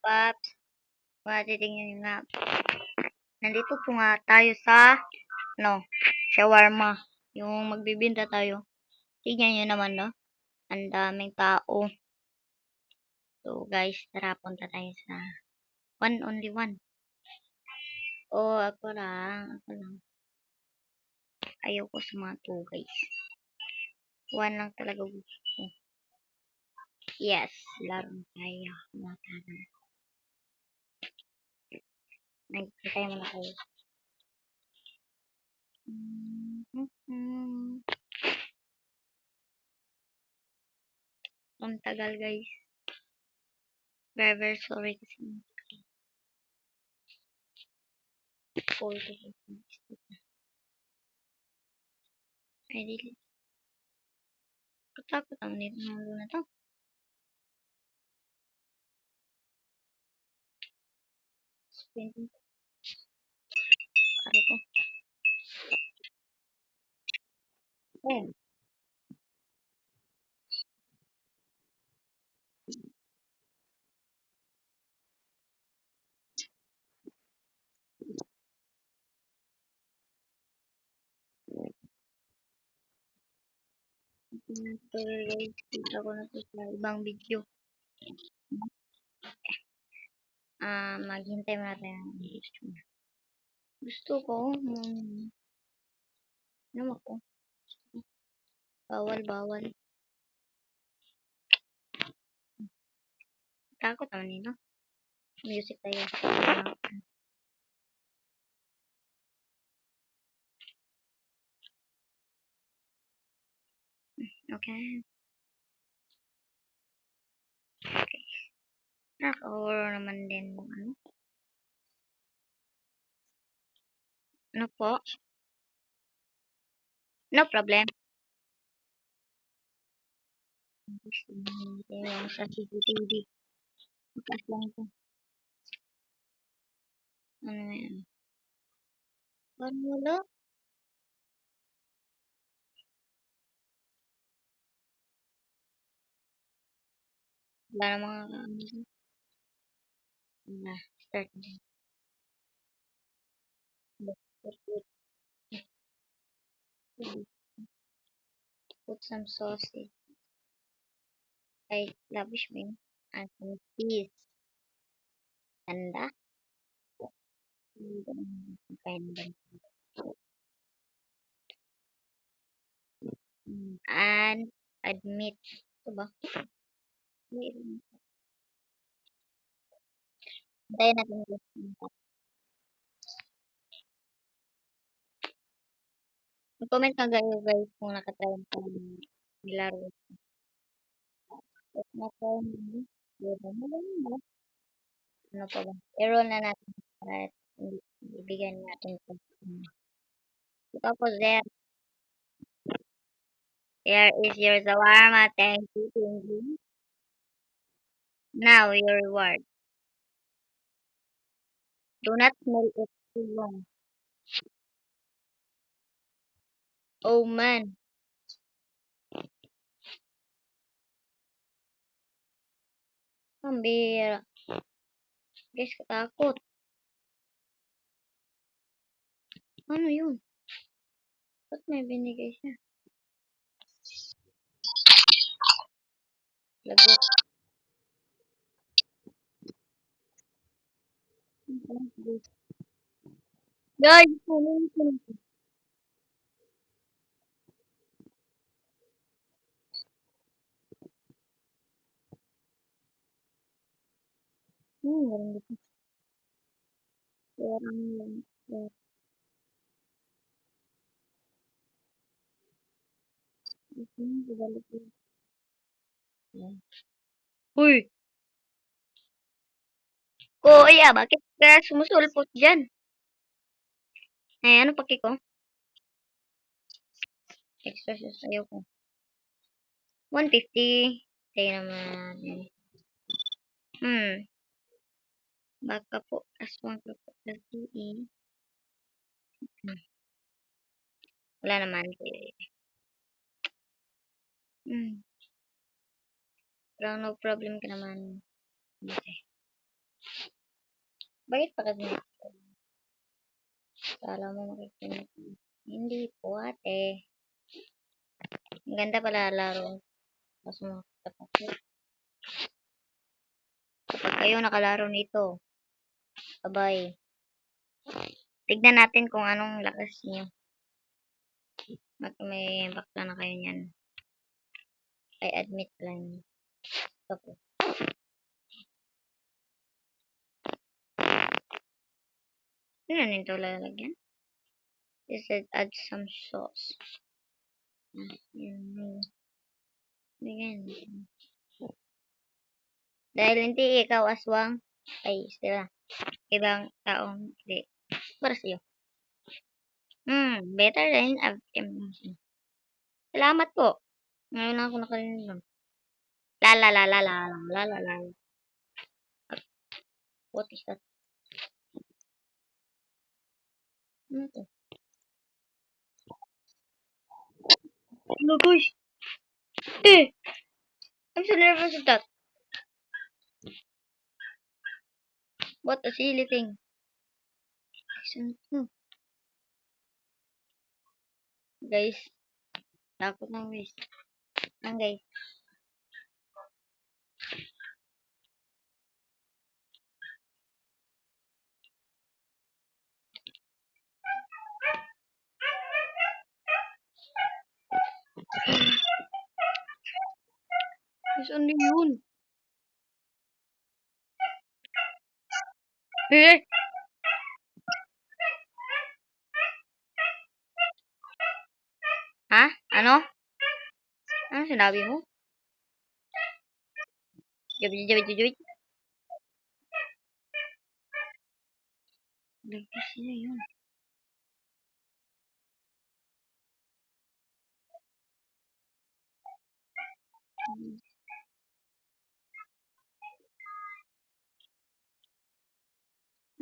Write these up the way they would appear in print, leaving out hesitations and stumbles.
Paps. Matitingnan nyo nga. Nandito po nga tayo sa, shawarma. Yung magbibinta tayo. Tingnan nyo naman, no? Ang daming tao. So, guys, tara, punta tayo sa only one. Oh, ako lang. Ayaw ko sa mga two, guys. One lang talaga gusto ko. Yes, laro tayo. Nagkitay mo na kayo. Ang tagal, guys. Very sorry kasi. Ay, dili. Katakot ang nito ng na to. Spending. Pare ko. Oh. Pero guys, kita ko na to sa ibang video. Maghintay mo natin ang gusto ko. Ano ako? Bawal. Takot naman nito. Music tayo. Okay. Nakahoro naman din. Ano po? No problem. Sa CCTV. Bukas lang ito. Ano na yan? Wala. Wala namang start. Put some sausage. Ay, lavish me. And some cheese. Ganda. And admit. Ito ba? Hintayin natin guys. Comment na kayo guys kung nakatry mo nilaro. If na-try mo, ano pa ba? I-roll na natin at ibigyan natin ito. Tapos there is your shawarma. Thank you. Now your reward. Do not smell it too long. Oh man. Ang bira. Guys, katakot. Ano yun? Ba't may binigay siya? Lagot. Guys, kunin ko. Meron dito. Meron lang. Uy! Kuya, bakit ka sumusulpot dyan? Ay, ano paki ko? Extra ayaw ko. 150. Tayo naman. Baka po. Aswang ka po. Wala naman. Pero no problem ka naman. Okay. Bakit pa kasi kala mo makikinig? Hindi po, ate. Ang ganda pala laro. Mas makakita pa po. Kapag kayo nakalaro nito, abay. Tignan natin kung anong lakas niyo. May bakla na kayo niyan. I admit lang. Ito po. Ano nito lalagyan? This said add some sauce. Bigyan. Dahil hindi ikaw aswang, ay sila. Ibang taong hindi. Para sa'yo. Better than salamat po. Ngayon lang ako nakarinig nun. La la la la la la la la. What is that? Ano to? Ano guys? Eh! I'm so nervous of that. What a silly thing. Guys, takot na guys. Guys. Saan din yun? Eh! Ha? Ano? Ano sinabi mo? Jabit, jabit, jabit. Lagpas niya yun.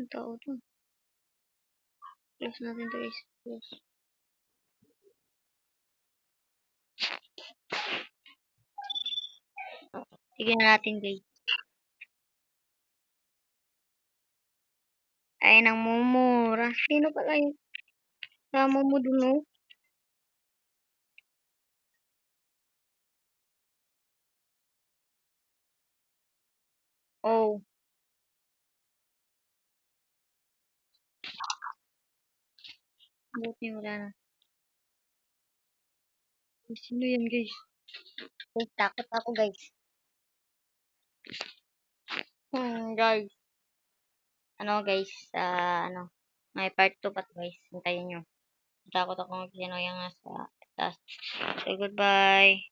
Ang tao to. Close natin to guys. Close. Sige na natin guys. Ay, nang mumura. Sino pala yung kasama mo dun, oh? Oh. Buti wala na. Sino yan guys? Guys, takot ako guys. Guys. Ano guys, ano, may part 2 pa to guys. Hintayin nyo. Takot ako mag-sino yung nasa taas. So, goodbye.